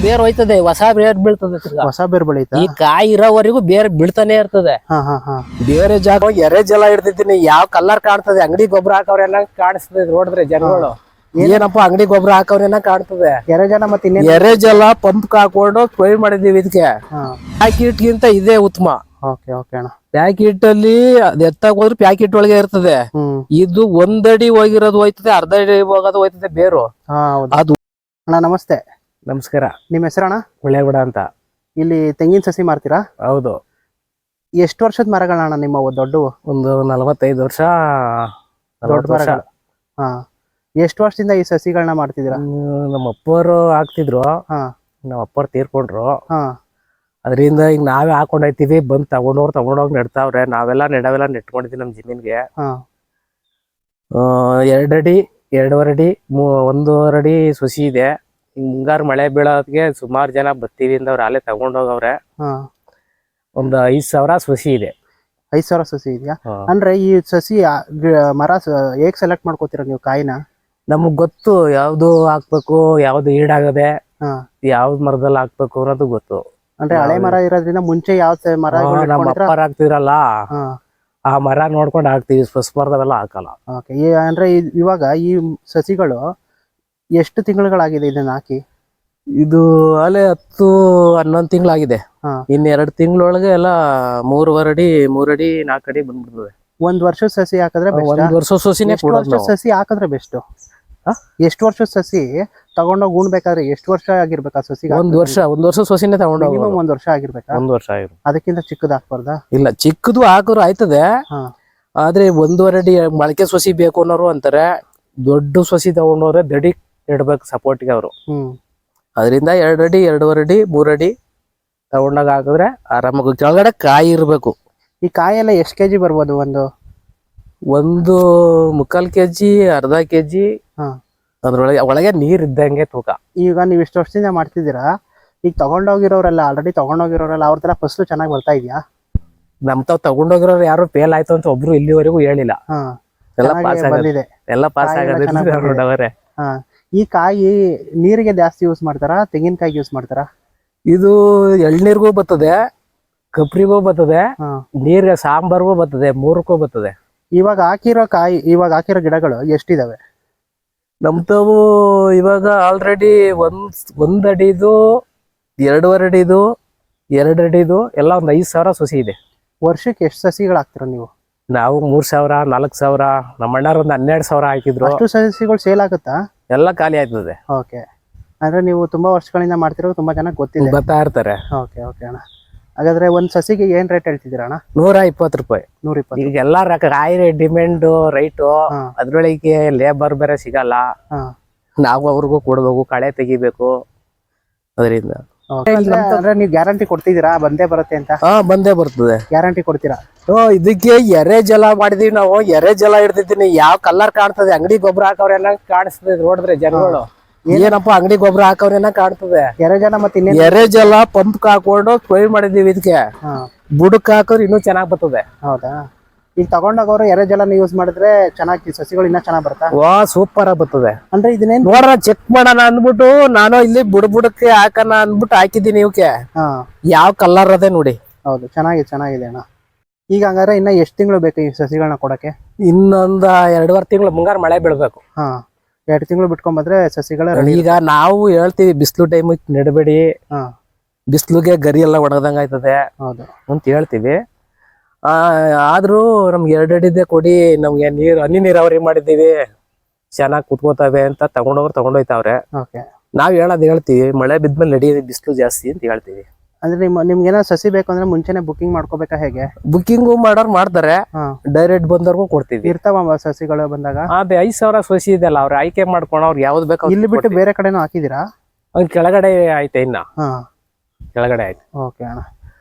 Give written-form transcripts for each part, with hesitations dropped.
ಬೇರ್ ಹೋಯ್ತದೆ, ಹೊಸ ಬೇರ್ ಬೀಳ್ತದೆ. ಹೊಸ ಬೇರ್ ಬೆಳೀತಾ? ಈ ಕಾಯಿ ಇರೋವರೆಗೂ ಬೇರ್ ಬೀಳ್ತಾನೆ ಇರ್ತದೆ. ಬೇರೆ ಜಾಗ ಎರೆ ಜಲ ಹಿಡ್ದಿದ್ದೀನಿ. ಯಾವ ಕಲರ್ ಕಾಣ್ತದೆ, ಅಂಗಡಿ ಗೊಬ್ಬರ ಹಾಕವ್ರೆಲ್ಲ ಕಾಣಿಸ್ತದೆ ನೋಡಿದ್ರೆ ಜನಗಳು. ಏನಪ್ಪ ಅಂಗಡಿ ಗೊಬ್ಬರ ಹಾಕವ್ರೆಲ್ಲ ಕಾಣ್ತದೆ. ಎರೆಜಲ ಮತ್ತೆ ಎರೆ ಜಲ ಪಂಪ್ ಹಾಕೊಂಡು ಸ್ಪ್ರೇ ಮಾಡಿದೀವಿ. ಇದಕ್ಕೆ ಪ್ಯಾಕೆಟ್ ಗಿಂತ ಇದೇ ಉತ್ತಮ. ಪ್ಯಾಕೆಟ್ ಅಲ್ಲಿ ಎತ್ತಾಗ ಹೋದ್ರೆ ಪ್ಯಾಕೆಟ್ ಒಳಗೆ ಇರ್ತದೆ. ಇದು ಒಂದಡಿ ಹೋಗಿರೋದು ಹೋಯ್ತದೆ, ಅರ್ಧ ಅಡಿ ಹೋಗೋದು ಹೋಯ್ತದೆ ಬೇರು. ಅದು ಅಣ್ಣ ನಮಸ್ತೆ. ನಮಸ್ಕಾರ. ನಿಮ್ ಹೆಸರಣ್ಣ? ಒಳ್ಳೆಗೌಡ ಅಂತ. ಇಲ್ಲಿ ತೆಂಗಿನ ಸಸಿ ಮಾಡ್ತೀರಾ? ಹೌದು. ಎಷ್ಟು ವರ್ಷದ ಮರಗಳಣ್ಣ ನಿಮ್ಮ ದೊಡ್ಡವು? ಒಂದು 45 ವರ್ಷ. ದೊಡ್ಡ ಮರಗಳು. ಎಷ್ಟು ವರ್ಷದಿಂದ ಈ ಸಸಿಗಳನ್ನ ಮಾಡ್ತಿದ್ದೀರಾ? ನಮ್ಮ ಅಪ್ಪರು ಹಾಕ್ತಿದ್ರು. ನಮ್ಮ ಅಪ್ಪರು ತೀರ್ಕೊಂಡ್ರು. ಅದರಿಂದ ಈಗ ನಾವೇ ಹಾಕೊಂಡೈತಿವಿ. ಬಂದ್ ತಗೊಂಡೋಗಿ ನೆಡ್ತಾವ್ರೆ. ನಾವೆಲ್ಲ ನೆಟ್ಕೊಂಡಿದ್ವಿ ನಮ್ ಜಮೀನ್ಗೆ. 2 ಅಡಿ 2.5 ಅಡಿ 1.5 ಅಡಿ ಸಸಿ ಇದೆ. ಮುಂಗಾರು ಮಳೆ ಬೀಳೋದಕ್ಕೆ ಸುಮಾರು ಜನ ಬರ್ತೀವಿ ಅಂದವ್ರೆ, ಅಲ್ಲೇ ತಗೊಂಡೋಗವ್ರೆ. ಒಂದು 5,000 ಸಸಿ ಇದೆ. 5,000 ಸಸಿ ಇದೆಯಾ? ಅಂದ್ರೆ ಈ ಸಸಿ ಮರ ಹೇಗ್ ಸೆಲೆಕ್ಟ್ ಮಾಡ್ಕೋತೀರ ನೀವು ಕಾಯಿನ? ನಮಗ್ ಗೊತ್ತು ಯಾವ್ದು ಹಾಕ್ಬೇಕು, ಯಾವ್ದು ಈಡಾಗದೆ, ಯಾವ್ದು ಮರದಲ್ಲಿ ಹಾಕ್ಬೇಕು ಅನ್ನೋದು ಗೊತ್ತು. ಅಂದ್ರೆ ಹಳೆ ಮರ ಇರೋದ್ರಿಂದ ಮುಂಚೆ ಯಾವ ಮರ ನಮ್ಮ ಅಪ್ಪರ್ ಹಾಕ್ತಿದ್ರಲ್ಲ, ಆ ಮರ ನೋಡ್ಕೊಂಡು ಹಾಕ್ತಿವಿ. ಹೊಸ ಮರದವೆಲ್ಲ ಹಾಕಲ್ಲ. ಅಂದ್ರೆ ಇವಾಗ ಈ ಸಸಿಗಳು ಎಷ್ಟು ತಿಂಗಳುಗಳಾಗಿದೆ ಇದನ್ನ ಹಾಕಿ? ಇದು ಅಲ್ಲೇ 10-11 ತಿಂಗಳಾಗಿದೆ. ಇನ್ 2 ತಿಂಗಳೊಳಗೆ ಎಲ್ಲ 3.5 ಅಡಿ 3 ಅಡಿ 4 ಅಡಿ ಬಂದ್ಬಿಡ್ತದೆ. 1 ವರ್ಷದ ಸಸಿ ಹಾಕಿದ್ರೆ 1 ವರ್ಷ ಸಸಿನೇ. ಸಸಿ ಹಾಕಿದ್ರೆ ಬೆಸ್ಟ್. ಎಷ್ಟು ವರ್ಷದ ಸಸಿ ತಗೊಂಡೋಗಿ ಉಣ್ಬೇಕಾದ್ರೆ ಎಷ್ಟು ವರ್ಷ ಆಗಿರ್ಬೇಕಾ ಸಸಿ? 1 ವರ್ಷ ಸಸಿನೇ ತಗೊಂಡೋಗಿ. 1 ವರ್ಷ ಆಗಿರ್ಬೇಕಾ? 1 ವರ್ಷ ಆಗಿರ್ಬೇಕು. ಅದಕ್ಕಿಂತ ಚಿಕ್ಕದ ಹಾಕ್ಬಾರ್ದಾ? ಇಲ್ಲ, ಚಿಕ್ಕದು ಹಾಕಿದ್ರು ಆಯ್ತದೆ. ಆದ್ರೆ 1.5 ಅಡಿ ಮೊಳಕೆ ಸಸಿ ಬೇಕು ಅನ್ನೋರು ಅಂತಾರೆ. ದೊಡ್ಡ ಸಸಿ ತಗೊಂಡವ್ರೆ ದಡಿ ಇಡ್ಬೇಕು ಸಪೋರ್ಟ್ಗೆ ಅವರು. ಅದರಿಂದ 2 ಅಡಿ 2.5 ಅಡಿ 3 ಅಡಿ ತಗೊಂಡಾಗ ಹಾಕಿದ್ರೆ ಆರಾಮಾಗಿ ಕೆಳಗಡೆ ಕಾಯಿ ಇರ್ಬೇಕು. ಈ ಕಾಯಿ ಎಲ್ಲ ಎಷ್ಟು ಕೆಜಿ ಬರ್ಬೋದು? ಒಂದು 1/4 ಕೆಜಿ, ಅರ್ಧ ಕೆಜಿ. ಒಳಗೆ ನೀರ್ ಇದ್ದಂಗೆ ತೂಕ. ಈಗ ನೀವ್ ಇಷ್ಟು ವರ್ಷದಿಂದ ಮಾಡ್ತಿದ್ದೀರಾ, ಈಗ ತಗೊಂಡೋಗಿರೋರೆಲ್ಲ ಆಲ್ರೆಡಿ ತಗೊಂಡೋಗಿರೋರೆಲ್ಲ ಅವ್ರ ತರ ಫಸಲು ಚೆನ್ನಾಗಿ ಬರ್ತಾ ಇದೆಯಾ? ತಾವ್ ತಗೊಂಡೋಗಿರೋರು ಯಾರು ಫೇಲ್ ಆಯ್ತು ಅಂತ ಒಬ್ರು ಇಲ್ಲಿವರೆಗೂ ಹೇಳಿಲ್ಲ. ಎಲ್ಲ ಪಾಸ್ ಆಗೋದ್ರೆ. ಈ ಕಾಯಿ ನೀರಿಗೆ ಜಾಸ್ತಿ ಯೂಸ್ ಮಾಡ್ತಾರಾ, ತೆಂಗಿನಕಾಯಿ ಯೂಸ್ ಮಾಡ್ತಾರಾ? ಇದು ಎಳ್ನೀರ್ಗೂ ಬರ್ತದೆ, ಕಪ್ರಿಗೂ ಬರ್ತದೆ, ನೀರ್ಗೆ ಸಾಂಬಾರ್ಗೂ ಬರ್ತದೆ, 3ಕ್ಕೂ ಬರ್ತದೆ. ಇವಾಗ ಹಾಕಿರೋ ಗಿಡಗಳು ಎಷ್ಟಿದಾವೆ? ನಮ್ತವು ಇವಾಗ ಆಲ್ರೆಡಿ 1 ಅಡಿದು 2.5 ಅಡಿದು 2 ಅಡಿದು ಎಲ್ಲ ಒಂದು 5,000 ಸಸಿ ಇದೆ. ವರ್ಷಕ್ಕೆ ಎಷ್ಟು ಸಸಿಗಳು ಹಾಕ್ತೀರ ನೀವು? ನಾವು 3,000 4,000. ನಮ್ಮ ಅಣ್ಣಾರು ಒಂದು 12,000 ಹಾಕಿದ್ರು. ಅಷ್ಟು ಸಸಿಗಳು ಸೇಲ್ ಆಗುತ್ತಾ? ಎಲ್ಲ ಖಾಲಿ ಆಯ್ತದೆ. ಓಕೆ. ಅಂದ್ರೆ ನೀವು ತುಂಬಾ ವರ್ಷಗಳಿಂದ ಮಾಡ್ತಿರೋ ತುಂಬಾ ಜನ ಗೊತ್ತಿದೆ, ಬರ್ತಾ ಇರ್ತಾರೆ. ಓಕೆ ಅಣ್ಣ. ಹಾಗಾದ್ರೆ ಒಂದ್ ಸಸಿಗೆ ಏನ್ ರೇಟ್ ಹೇಳ್ತಿದ್ದೀರಾ ಅಣ್ಣ? 120 ರೂಪಾಯಿ. 120. ಈಗ ಎಲ್ಲಾ ಕಾಯಿ ಡಿಮ್ಯಾಂಡ್ ರೈಟು. ಅದ್ರೊಳಗೆ ಲೇಬರ್ ಬೇರೆ ಸಿಗಲ್ಲ. ನಾವು ಅವ್ರಿಗೂ ಕೊಡ್ಬೇಕು, ಕಳೆ ತೆಗಿಬೇಕು. ಅದರಿಂದ ಅಂದ್ರೆ ನೀವು ಗ್ಯಾರಂಟಿ ಕೊಡ್ತಿದ್ದೀರಾ ಬಂದೇ ಬರುತ್ತೆ ಅಂತ? ಬಂದೇ ಬರ್ತದೆ. ಗ್ಯಾರಂಟಿ ಕೊಡ್ತೀರಾ? ಇದಕ್ಕೆ ಎರೆ ಜಲ ಮಾಡಿದೀವಿ ನಾವು. ಎರೆ ಜಲ ಹಿಡ್ದಿದ್ದೀನಿ. ಯಾವ ಕಲರ್ ಕಾಣ್ತದೆ, ಅಂಗಡಿ ಗೊಬ್ಬರ ಹಾಕವ್ರೆಲ್ಲ ಕಾಣಿಸ್ತದೆ ನೋಡಿದ್ರೆ ಜನಗಳು. ಏನಪ್ಪ ಅಂಗಡಿ ಗೊಬ್ಬರ ಹಾಕವ್ರೆಲ್ಲ ಕಾಣ್ತದೆ. ಎರೆಜಲ ಮತ್ತೆ ಎರೆ ಜಲ ಪಂಪ್ ಹಾಕೊಂಡು ಸ್ಪ್ರೇ ಮಾಡಿದೀವಿ. ಇದಕ್ಕೆ ಬುಡಕ್ ಹಾಕೋರು ಇನ್ನೂ ಚೆನ್ನಾಗ್ ಬರ್ತದೆ. ಹೌದಾ? ಈಗ ತಗೊಂಡೋಗವ್ರು ಎರೆಜಲನ ಯೂಸ್ ಮಾಡಿದ್ರೆ ಚೆನ್ನಾಗಿ ಸಸಿಗಳು ಇನ್ನ ಚೆನ್ನಾಗ್ ಬರ್ತಾ? ಸೂಪರ್ ಆಗಿ ಬರ್ತದೆ. ಅಂದ್ರೆ ಇದನ್ನೇನ್ ನೋಡ್ರ ಚೆಕ್ ಮಾಡೋಣ ಅಂದ್ಬಿಟ್ಟು ನಾನು ಇಲ್ಲಿ ಬುಡಕ್ಕೆ ಹಾಕೋಣ ಅಂದ್ಬಿಟ್ಟು ಹಾಕಿದ್ದೀನಿ. ಇವಕ್ಕೆ ಯಾವ ಕಲರ್ ಅದೇ ನೋಡಿ. ಹೌದು, ಚೆನ್ನಾಗಿದೆ ಅಣ್ಣ. ಈಗ ಹಂಗಾದ್ರೆ ಇನ್ನ ಎಷ್ಟು ತಿಂಗಳು ಬೇಕು ಈ ಸಸಿಗಳನ್ನ ಕೊಡಕ್ಕೆ? ಇನ್ನೊಂದ 2.5 ತಿಂಗಳು. ಮುಂಗಾರು ಮಳೆ ಬೀಳ್ಬೇಕು. 2 ತಿಂಗಳು ಬಿಟ್ಕೊಂಡ್ಬಂದ್ರೆ ಸಸಿಗಳ. ಈಗ ನಾವು ಹೇಳ್ತೀವಿ ಬಿಸಿಲು ಟೈಮ್ ನೆಡಬೇಡಿ, ಬಿಸಿಲುಗೆ ಗರಿ ಎಲ್ಲ ಒಣಗದಂಗ ಆಯ್ತದೆ ಅಂತ ಹೇಳ್ತೀವಿ. ಆದ್ರೂ ನಮ್ಗೆ 2 ಅಡಿದೆ ಕೊಡಿ, ನಮ್ಗೆ ಹನಿ ನೀರಾವರಿ ಮಾಡಿದ್ದೀವಿ, ಚೆನ್ನಾಗ್ ಕುತ್ಕೋತಾವೆ ಅಂತ ತಗೊಂಡೋಯ್ತಾವ್ರೆ. ನಾವ್ ಹೇಳ್ತೀವಿ ಮಳೆ ಬಿದ್ಮೇಲೆ ನಡಿ, ಬಿಸಿಲು ಜಾಸ್ತಿ ಅಂತ ಹೇಳ್ತೀವಿ. ಅಂದ್ರೆ ನಿಮ್ಗೇನೋ ಸಸಿ ಬೇಕು ಅಂದ್ರೆ ಮುಂಚೆನೆ ಬುಕಿಂಗ್ ಮಾಡ್ಕೋಬೇಕಾ ಹೇಗೆ? ಬುಕಿಂಗು ಮಾಡೋರು ಮಾಡ್ತಾರೆ, ಡೈರೆಕ್ಟ್ ಬಂದವ್ರಿಗೂ ಕೊಡ್ತೀವಿ. ಇರ್ತಾವ ಸಸಿಗಳು ಬಂದಾಗ? 5,000 ಸಸಿ ಇದೆಲ್ಲ, ಅವ್ರು ಆಯ್ಕೆ ಮಾಡ್ಕೊಂಡು ಅವ್ರು ಯಾವ್ದು ಬೇಕು. ಇಲ್ಲಿ ಬಿಟ್ಟು ಬೇರೆ ಕಡೆನೂ ಹಾಕಿದೀರಾ? ಕೆಳಗಡೆ ಐತೆ, ಇನ್ನ ಕೆಳಗಡೆ ಐತೆ. ಓಕೆ ಅಣ್ಣ.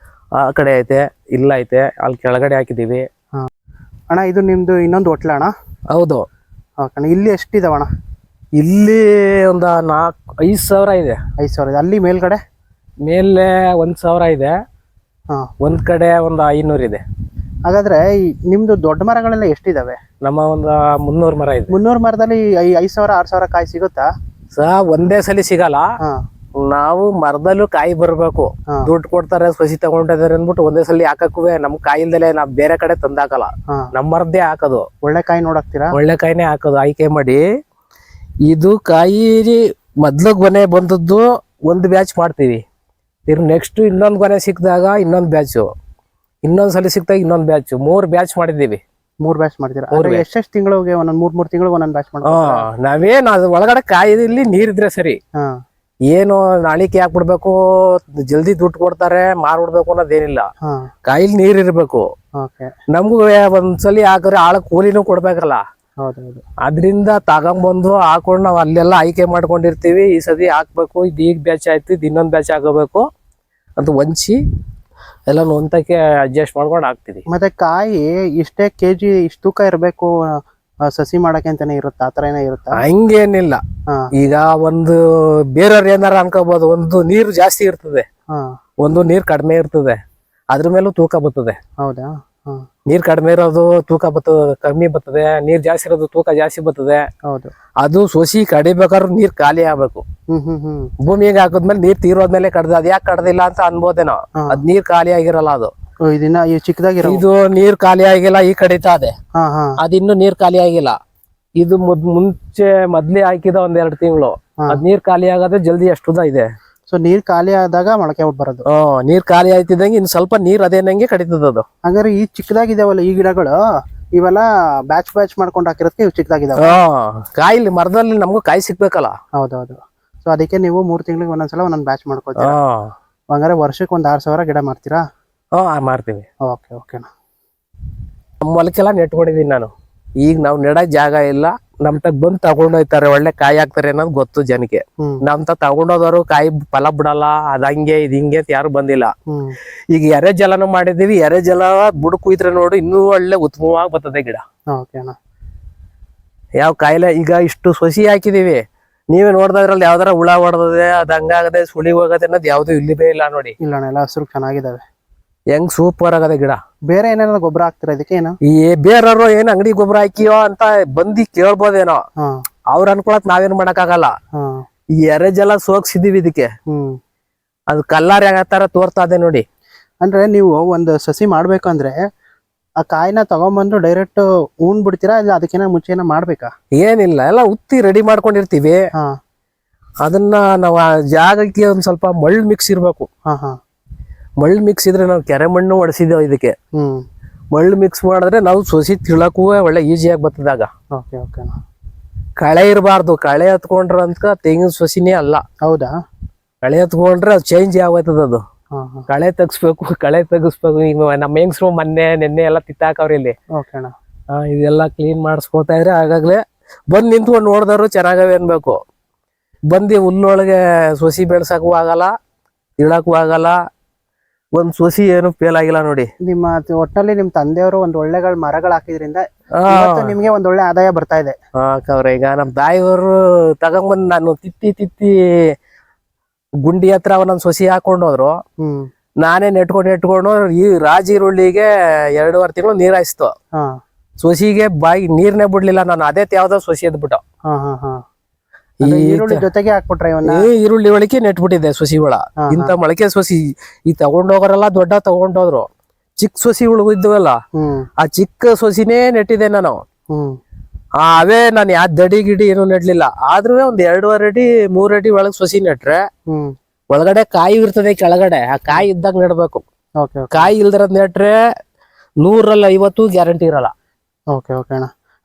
ಆ ಕಡೆ ಐತೆ, ಇಲ್ಲ ಐತೆ, ಅಲ್ಲಿ ಕೆಳಗಡೆ ಹಾಕಿದೀವಿ. ಅಣ್ಣ ಇದು ನಿಮ್ದು ಇನ್ನೊಂದು ಹೋಟ್ಲ ಅಣ್ಣ? ಹೌದು. ಇಲ್ಲಿ ಎಷ್ಟಿದಾವಣ್ಣ? ಇಲ್ಲಿ ಒಂದು 5,000 ಇದೆ. 5,000 ಇದೆ. ಅಲ್ಲಿ ಮೇಲ್ಗಡೆ ಮೇಲೆ 1,000 ಇದೆ. ಒಂದ್ ಕಡೆ ಒಂದು 500 ಇದೆ. ಹಾಗಾದ್ರೆ ನಿಮ್ದು ದೊಡ್ಡ ಮರಗಳೆಲ್ಲ ಎಷ್ಟಿದಾವೆ? ನಮ್ಮ ಒಂದು 300 ಮರ ಇದೆ. 300 ಮರದಲ್ಲಿ 5,000 6,000 ಕಾಯಿ ಸಿಗುತ್ತಾ? ಒಂದೇ ಸಲ ಸಿಗಲ್ಲ. ನಾವು ಮರದಲ್ಲೂ ಕಾಯಿ ಬರ್ಬೇಕು, ದುಡ್ಡು ಕೊಡ್ತಾರೆ ಸಸಿ ತಗೊಂಡಿದಾರೆ ಅಂದ್ಬಿಟ್ಟು ಒಂದೇ ಸಲ ಹಾಕಕ್ಕೂ ನಮ್ ಕಾಯಿ ಇಲ್ದಲೆ ನಾವ್ ಬೇರೆ ಕಡೆ ತಂದಾಕಲ್ಲ, ನಮ್ ಮರದ್ದೇ ಹಾಕೋದು. ಒಳ್ಳೆ ಕಾಯಿ ನೋಡಾಕ್ತೀರಾ? ಒಳ್ಳೆ ಕಾಯಿನೇ ಹಾಕೋದು ಆಯ್ಕೆ ಮಾಡಿ. ಇದು ಕಾಯಿ ಮೊದ್ಲು ಗೊನೆ ಬಂದದ್ದು ಒಂದು ಬ್ಯಾಚ್ ಮಾಡ್ತೀವಿ, ನೆಕ್ಸ್ಟ್ ಇನ್ನೊಂದು ಗೊನೆ ಸಿಕ್ಕಿದಾಗ ಇನ್ನೊಂದು ಬ್ಯಾಚು, ಇನ್ನೊಂದ್ಸಲಿ ಸಿಕ್ಕಿದಾಗ ಇನ್ನೊಂದು ಬ್ಯಾಚು, 3 ಬ್ಯಾಚ್ ಮಾಡಿದೀವಿ. 3 ಬ್ಯಾಚ್ ಮಾಡ್ತೀರಾ? ಎಷ್ಟೆಷ್ಟು ತಿಂಗಳಿಗೆ ಒಂದೊಂದ್ 3 ತಿಂಗಳಿಗೆ ಒಂದೊಂದ್ ಬ್ಯಾಚ್ ಮಾಡ್ತೀರಾ? ನಾವೇನು ಅದು ಒಳಗಡೆ ಕಾಯಿದಲ್ಲಿ ನೀರಿದ್ರೆ ಸರಿ, ಏನು ನಾಳಿಕೆ ಹಾಕ್ಬಿಡ್ಬೇಕು ಜಲ್ದಿ ದುಡ್ಡು ಕೊಡ್ತಾರೆ ಮಾರ್ಬಿಡ್ಬೇಕು ಅನ್ನೋದೇನಿಲ್ಲ. ಕಾಯಿಲ್ ನೀರ್ ಇರ್ಬೇಕು. ನಮ್ಗೂ ಒಂದ್ಸಲಿ ಹಾಕಿದ್ರೆ ಆಳ ಕೂಲಿನೂ ಕೊಡ್ಬೇಕಲ್ಲ, ಅದ್ರಿಂದ ತಗೊಂಬಂದು ಹಾಕೊಂಡು ನಾವ್ ಅಲ್ಲೆಲ್ಲ ಆಯ್ಕೆ ಮಾಡ್ಕೊಂಡಿರ್ತೀವಿ. ಈ ಸತಿ ಹಾಕ್ಬೇಕು, ಇದು ಈಗ ಬ್ಯಾಚ್ ಆಯ್ತು, ಇದು ಇನ್ನೊಂದ್ ಬ್ಯಾಚ್ ಹಾಕೋಬೇಕು ಅಂತ ಹೊಂಚಿ ಎಲ್ಲ ಒಂದಕ್ಕೆ ಅಡ್ಜಸ್ಟ್ ಮಾಡ್ಕೊಂಡು ಹಾಕ್ತಿವಿ. ಮತ್ತೆ ಕಾಯಿ ಇಷ್ಟೇ ಕೆಜಿ ಇಷ್ಟು ತೂಕ ಇರ್ಬೇಕು ಸಸಿ ಮಾಡಕ್ಕೆ ಅಂತಾನೆ ಇರುತ್ತೆ, ಆತರ ಏನೋ ಇರುತ್ತೆ? ಹಂಗೇನಿಲ್ಲ. ಈಗ ಒಂದು ಬೇರೆಯವ್ರು ಏನಾರ ಅನ್ಕೋಬಹುದು, ಒಂದು ನೀರು ಜಾಸ್ತಿ ಇರ್ತದೆ, ಒಂದು ನೀರ್ ಕಡಿಮೆ ಇರ್ತದೆ, ಅದ್ರ ಮೇಲೂ ತೂಕ ಬರ್ತದೆ. ಹೌದಾ? ನೀರ್ ಕಡಿಮೆ ಇರೋದು ತೂಕ ಕಮ್ಮಿ ಬರ್ತದೆ, ನೀರ್ ಜಾಸ್ತಿ ಇರೋದು ತೂಕ ಜಾಸ್ತಿ ಬರ್ತದೆ. ಹೌದು. ಅದು ಸೊಸಿ ಕಡಿಬೇಕಾದ್ರೆ ನೀರ್ ಖಾಲಿ ಆಗ್ಬೇಕು. ಭೂಮಿಗೆ ಹಾಕದ್ಮೇಲೆ ನೀರ್ ತೀರೋದ್ಮೇಲೆ ಕಡ್ದ, ಅದ್ ಯಾಕೆ ಕಡ್ದಿಲ್ಲ ಅಂತ ಅನ್ಬೋದೇನೋ, ಅದ್ ನೀರ್ ಖಾಲಿ ಆಗಿರಲ್ಲ. ಅದು ಇದನ್ನ ಚಿಕ್ಕದಾಗಿರೋ ಇದು ನೀರ್ ಖಾಲಿ ಆಗಿಲ್ಲ, ಈ ಕಡಿತಾ ಇದೆ, ಅದಿನ್ನು ನೀರ್ ಖಾಲಿ ಆಗಿಲ್ಲ. ಇದು ಮುಂಚೆ ಮೊದ್ಲೇ ಹಾಕಿದ 1-2 ತಿಂಗಳು, ಅದ್ ನೀರ್ ಖಾಲಿ ಆಗದೆ ಜಲ್ದಿ ಅಷ್ಟುದ ಇದೆ. ಸೊ ನೀರ್ ಖಾಲಿ ಆದಾಗ ಮೊಳಕೆ ಬರೋದು. ನೀರ್ ಖಾಲಿ ಆಯ್ತಿದಂಗೆ ಇನ್ ಸ್ವಲ್ಪ ನೀರ್ ಅದೇನಂಗೆ ಕಡಿತದ ಅದು. ಹಂಗಾರೆ ಈ ಚಿಕ್ಕದಾಗಿದಾವಲ್ಲ ಈ ಗಿಡಗಳು, ಇವೆಲ್ಲ ಬ್ಯಾಚ್ ಬ್ಯಾಚ್ ಮಾಡ್ಕೊಂಡು ಹಾಕಿರೋದಕ್ಕೆ ಇವು ಚಿಕ್ಕದಾಗಿದಾವ. ಕಾಯಿಲಿ ಮರದಲ್ಲಿ ನಮಗೂ ಕಾಯಿ ಸಿಗ್ಬೇಕಲ್ಲ. ಹೌದೌದು. ಸೊ ಅದಕ್ಕೆ ನೀವು 3 ತಿಂಗಳಿಗೆ ಒಂದೊಂದ್ಸಲ ಒಂದೊಂದ್ ಬ್ಯಾಚ್ ಮಾಡ್ಕೊಳ್ತೀರಾ. ಹಂಗಾರೆ ವರ್ಷಕ್ಕೆ 6,000 ಗಿಡ ಮಾಡ್ತೀರಾ? ಮಾಡ್ತೀವಿ. ಓಕೆ ಓಕೆನಾ. ನಮ್ಮ ಹೊಲಕ್ಕೆಲ್ಲ ನೆಟ್ಕೊಂಡಿದೀನಿ ನಾನು. ಈಗ ನಾವು ನೆಡಕ್ ಜಾಗ ಇಲ್ಲ, ನಮ್ ತಗ್ ಬಂದ್ ತಗೊಂಡೋಯ್ತಾರೆ, ಒಳ್ಳೆ ಕಾಯಿ ಹಾಕ್ತಾರೆ ಅನ್ನೋದು ಗೊತ್ತು ಜನಕ್ಕೆ. ನಮ್ ತಗೊಂಡೋದವರು ಕಾಯಿ ಫಲ ಬಿಡಲ್ಲ, ಅದ್ ಹಂಗೆ ಇದ್ ಹಿಂಗೆ ಅಂತ ಯಾರು ಬಂದಿಲ್ಲ. ಈಗ ಎರೆ ಜಲನು ಮಾಡಿದೀವಿ, ಎರೆ ಜಲ ಬುಡಕ್ ಕುಯ್ದ್ರೆ ನೋಡು ಇನ್ನೂ ಒಳ್ಳೆ ಉತ್ತಮವಾಗಿ ಬರ್ತದೆ ಗಿಡ. ಯಾವ ಕಾಯಿಲೆ ಈಗ ಇಷ್ಟು ಸೊಸಿ ಹಾಕಿದೀವಿ, ನೀವೇ ನೋಡ್ದಾದ್ರಲ್ಲಿ ಯಾವ್ದಾರ ಹುಳ ಹೊಡೆದದೆ, ಅದ್ ಹಂಗಾಗದೆ ಸುಳಿ ಹೋಗದೆ ಅನ್ನೋದು ಯಾವ್ದು ಇಲ್ಲಿವೇ ಇಲ್ಲ ನೋಡಿ. ಇಲ್ಲ ಎಲ್ಲ ಹಸಿರು ಚೆನ್ನಾಗಿದಾವೆ, ಹೆಂಗ್ ಸೂಪರ್ ಆಗದೆ ಗಿಡ. ಬೇರೆ ಏನೇನಾದ್ರು ಗೊಬ್ಬರ ಹಾಕ್ತಿರ ಇದಕ್ಕೆ? ಏನು ಈ ಬೇರೆಯವರು ಏನ್ ಅಂಗಡಿ ಗೊಬ್ಬರ ಹಾಕಿಯೋ ಅಂತ ಬಂದಿ ಕೇಳ್ಬೋದೇನೋ, ಅವ್ರ ಅನ್ಕೊಳಕ್ ನಾವೇನ್ ಮಾಡಕ್ ಆಗಲ್ಲ. ಈ ಎರೆ ಜಲ ಸೋಕ್ಸಿದೀವಿ ಇದಕ್ಕೆ, ಅದು ಕಲ್ಲಾರ್ ತರ ತೋರ್ತಾ ಇದೆ ನೋಡಿ. ಅಂದ್ರೆ ನೀವು ಒಂದು ಸಸಿ ಮಾಡ್ಬೇಕಂದ್ರೆ ಆ ಕಾಯಿನ ತಗೊಂಡ್ಬಂದು ಡೈರೆಕ್ಟ್ ಉಣ್ ಬಿಡ್ತೀರಾ, ಇಲ್ಲ ಅದಕ್ಕಿಂತ ಮುಂಚೆ ಏನೋ ಮಾಡ್ಬೇಕಾ? ಏನಿಲ್ಲ, ಎಲ್ಲ ಉತ್ತಿ ರೆಡಿ ಮಾಡ್ಕೊಂಡಿರ್ತೀವಿ. ಅದನ್ನ ನಾವ್ ಆ ಜಾಗಕ್ಕೆ ಒಂದ್ ಸ್ವಲ್ಪ ಮಳ್ ಮಿಕ್ಸ್ ಇರ್ಬೇಕು. ಮಳ್ ಮಿಕ್ಸ್ ಇದ್ರೆ ನಾವು ಕೆರೆ ಮಣ್ಣು ಒಡಿಸಿದ್ದೇವೆ ಇದಕ್ಕೆ. ಮಳ್ ಮಿಕ್ಸ್ ಮಾಡಿದ್ರೆ ನಾವು ಸೊಸಿ ತಿಳಕ್ಕೂ ಒಳ್ಳೆ ಈಸಿಯಾಗಿ ಬರ್ತದಾಗ. ಕಳೆ ಇರಬಾರ್ದು, ಕಳೆ ಹತ್ಕೊಂಡ್ರ ಅಂತ ತೆಂಗಿನ ಸೊಸಿನೇ ಅಲ್ಲ. ಹೌದಾ? ಕಳೆ ಹತ್ಕೊಂಡ್ರೆ ಅದು ಚೇಂಜ್ ಆಗೋಯ್ತದ. ಅದು ಕಳೆ ತೆಗಿಸ್ಬೇಕು, ಕಳೆ ತೆಗಿಸ್ಬೇಕು. ಈಗ ನಮ್ಮ ಹೆಂಗ್ಸ್ರು ನೆನ್ನೆ ಎಲ್ಲ ತಿತ್ತಾಕವ್ರಿ ಇಲ್ಲಿ. ಇದೆಲ್ಲ ಕ್ಲೀನ್ ಮಾಡಿಸ್ಕೊತಾ ಇದ್ರೆ ಆಗಾಗ್ಲೇ ಬಂದ್ ನಿಂತ್ಕೊಂಡು ನೋಡ್ದವ್ರು ಚೆನ್ನಾಗವೆ ಅನ್ಬೇಕು. ಬಂದು ಹುಲ್ಲೊಳಗೆ ಸೊಸಿ ಬೆಳ್ಸಕ್ಕೂ ಆಗಲ್ಲ, ತಿಳಕ್ಕೂ ಆಗಲ್ಲ. ಒಂದ್ ಸೊಸಿ ಏನು ಫೇಲ್ ಆಗಿಲ್ಲ ನೋಡಿ. ನಿಮ್ಮ ಒಟ್ಟಿನಲ್ಲಿ ನಿಮ್ ತಂದೆಯವರು ಒಂದ್ ಒಳ್ಳೆಗಳ ಮರಗಳು ಹಾಕಿದ್ರಿಂದ ನಿಮ್ಗೆ ಒಂದ್ ಒಳ್ಳೆ ಆದಾಯ ಬರ್ತಾ ಇದೆ. ಈಗ ನಮ್ ತಾಯಿಯವರು ತಗೊಂಬಂದ್ ನಾನು ತಿತ್ತಿ ಗುಂಡಿ ಹತ್ರ ಒಂದೊಂದ್ ಸೊಸಿ ಹಾಕೊಂಡೋದ್ರು. ನಾನೇ ನೆಟ್ಕೊಂಡು ಈ ರಾಜಿರುಳ್ಳಿಗೆ 2.5 ತಿಂಗಳು ನೀರ್ ಹಾಯಿಸ್ತು. ಸೊಸಿಗೆ ಬಾಯಿ ನೀರ್ನೇ ಬಿಡ್ಲಿಲ್ಲ ನಾನು. ಅದೇ ಯಾವ್ದೋ ಸೊಸಿ ಎದ್ಬಿಟ್ಟು ಜೊತೆಗೆ ಹಾಕ್ಬಿಟ್ರೆ ಈರುಳ್ಳಿ ಒಳಕೆ ನೆಟ್ಬಿಟ್ಟಿದೆ ಸೊಸಿ ಒಳ. ಇಂತ ಮೊಳಕೆ ಸೊಸಿ ಈ ತಗೊಂಡೋಗರೆಲ್ಲ ದೊಡ್ಡ ತಗೊಂಡೋದ್ರು. ಚಿಕ್ಕ ಸೊಸಿ ಇದ್ವಲ್ಲ, ಆ ಚಿಕ್ಕ ಸೊಸಿನೇ ನೆಟ್ಟಿದೆ ನಾನು. ಅವೇ ನಾನು ಯಾವ ದಡಿ ಗಿಡಿ ಏನು ನೆಡ್ಲಿಲ್ಲ. ಆದ್ರೂ ಒಂದ್ 2.5 ಅಡಿ 3 ಅಡಿ ಒಳಗ್ ಸೊಸಿ ನೆಟ್ರೆ ಒಳಗಡೆ ಕಾಯಿ ಇರ್ತದೆ, ಕೆಳಗಡೆ ಆ ಕಾಯಿ ಇದ್ದಾಗ ನೆಡ್ಬೇಕು. ಕಾಯಿ ಇಲ್ದಿರೋದ್ ನೆಟ್ರೆ 100-50 ಗ್ಯಾರಂಟಿ ಇರಲ್ಲ.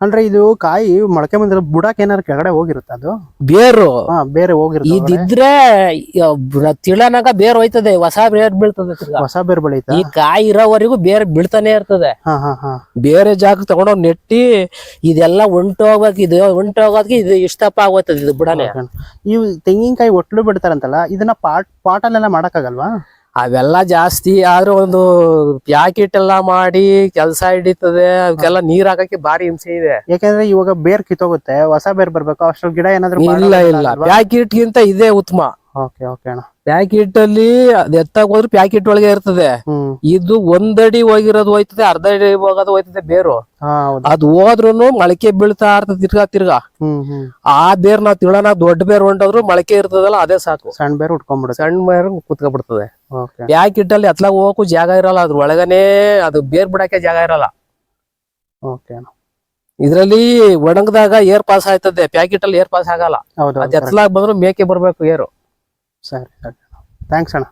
ಅಂದ್ರೆ ಇದು ಕಾಯಿ ಮೊಳಕೆ ಬಂದಿರೋ ಬುಡಕ್ಕೆ ಏನಾದ್ರು ಕೆಳಗಡೆ ಹೋಗಿರುತ್ತೆ, ಅದು ಬೇರು ಬೇರೆ ಹೋಗಿರುತ್ತೆ. ಇದಿದ್ರೆ ತಿಳನಾಗ ಬೇರ್ ಹೋಯ್ತದೆ, ಹೊಸ ಬೇರ್ ಬೀಳ್ತದೆ, ಹೊಸ ಬೇರ್ ಬೆಳೀತಾ. ಈ ಕಾಯಿ ಇರೋವರೆಗೂ ಬೇರೆ ಬೀಳ್ತಾನೆ ಇರ್ತದೆ. ಬೇರೆ ಜಾಗ ತಗೊಂಡೋಗ್ ನೆಟ್ಟಿ ಇದೆಲ್ಲ ಹೊಂಟೋಗ್ಬೇಕು. ಇದು ಹೊಂಟೋಗೋದಕ್ಕೆ ಇದು ಇಷ್ಟಪ್ಪ ಆಗೋಯ್ತದೆ ಇದು ಬುಡನೆ. ಇವು ತೆಂಗಿನಕಾಯಿ ಒಟ್ಲು ಬಿಡ್ತಾರಂತಲ್ಲ, ಇದನ್ನ ಪಾಟಲ್ಲೆಲ್ಲ ಮಾಡಕ್ಕಾಗಲ್ವಾ? ಅವೆಲ್ಲ ಜಾಸ್ತಿ ಆದ್ರೆ ಒಂದು ಪ್ಯಾಕೆಟ್ ಎಲ್ಲ ಮಾಡಿ ಕೆಲಸ ಹಿಡಿತದೆ. ಅವಕ್ಕೆಲ್ಲ ನೀರ್ ಹಾಕಕ್ಕೆ ಬಾರಿ ಹಿಂಸೆ ಇದೆ. ಯಾಕಂದ್ರೆ ಇವಾಗ ಬೇರ್ ಕಿತ್ತೋಗುತ್ತೆ, ಹೊಸ ಬೇರ್ ಬರ್ಬೇಕು, ಅಷ್ಟು ಗಿಡ ಏನಾದ್ರು. ಇಲ್ಲ ಪ್ಯಾಕೆಟ್ ಗಿಂತ ಇದೇ ಉತ್ತಮ. ಓಕೆ ಓಕೆ ಅಣ್ಣ. ಪ್ಯಾಕೆಟ್ ಅಲ್ಲಿ ಅದ್ ಎತ್ತಾಗ ಹೋದ್ರೆ ಪ್ಯಾಕೆಟ್ ಒಳಗೆ ಇರ್ತದೆ. ಇದು ಒಂದಡಿ ಹೋಗಿರೋದು ಹೋಯ್ತದೆ, ಅರ್ಧ ಅಡಿ ಹೋಗೋದು ಹೋಯ್ತದೆ ಬೇರು. ಅದು ಹೋದ್ರುನು ಮೊಳಕೆ ಬೀಳ್ತಾ ಇರ್ತದೆ ತಿರ್ಗಾ. ಆ ಬೇರ್ ನಾವ್ ತಿಳೋಣ ದೊಡ್ಡ ಬೇರ್ ಹೊಂಟೋದ್ರು ಮೊಳಕೆ ಇರ್ತದಲ್ಲ ಅದೇ ಸಾಕು. ಸಣ್ಣ ಬೇರ್ ಉಟ್ಕೊಂಡ್ಬಿಡುತ್ತೆ. ಸಣ್ಣ ಬೇರ್ ಕುತ್ಕೊಬಿಡ್ತದೆ. ಪ್ಯಾಕೆಟ್ ಅಲ್ಲಿ ಎತ್ಲಾಗ ಹೋಗಕ್ಕೂ ಜಾಗ ಇರಲ್ಲ, ಅದ್ರ ಒಳಗನೆ ಅದು ಬೇರ್ ಬಿಡಕ್ಕೆ ಜಾಗ ಇರಲ್ಲ. ಓಕೆ ಅಣ್ಣ. ಇದ್ರಲ್ಲಿ ಒಣಗದಾಗ ಏರ್ ಪಾಸ್ ಆಯ್ತದೆ, ಪ್ಯಾಕೆಟ್ ಅಲ್ಲಿ ಏರ್ ಪಾಸ್ ಆಗಲ್ಲ. ಹೌದು ಅದ್ ಎತ್ಲಾಗ್ ಬಂದ್ರು ಮೇಕೆ ಬರ್ಬೇಕು ಏರು. ಸರಿ ಸರಿ, ಥ್ಯಾಂಕ್ಸ್ ಅಣ್ಣ.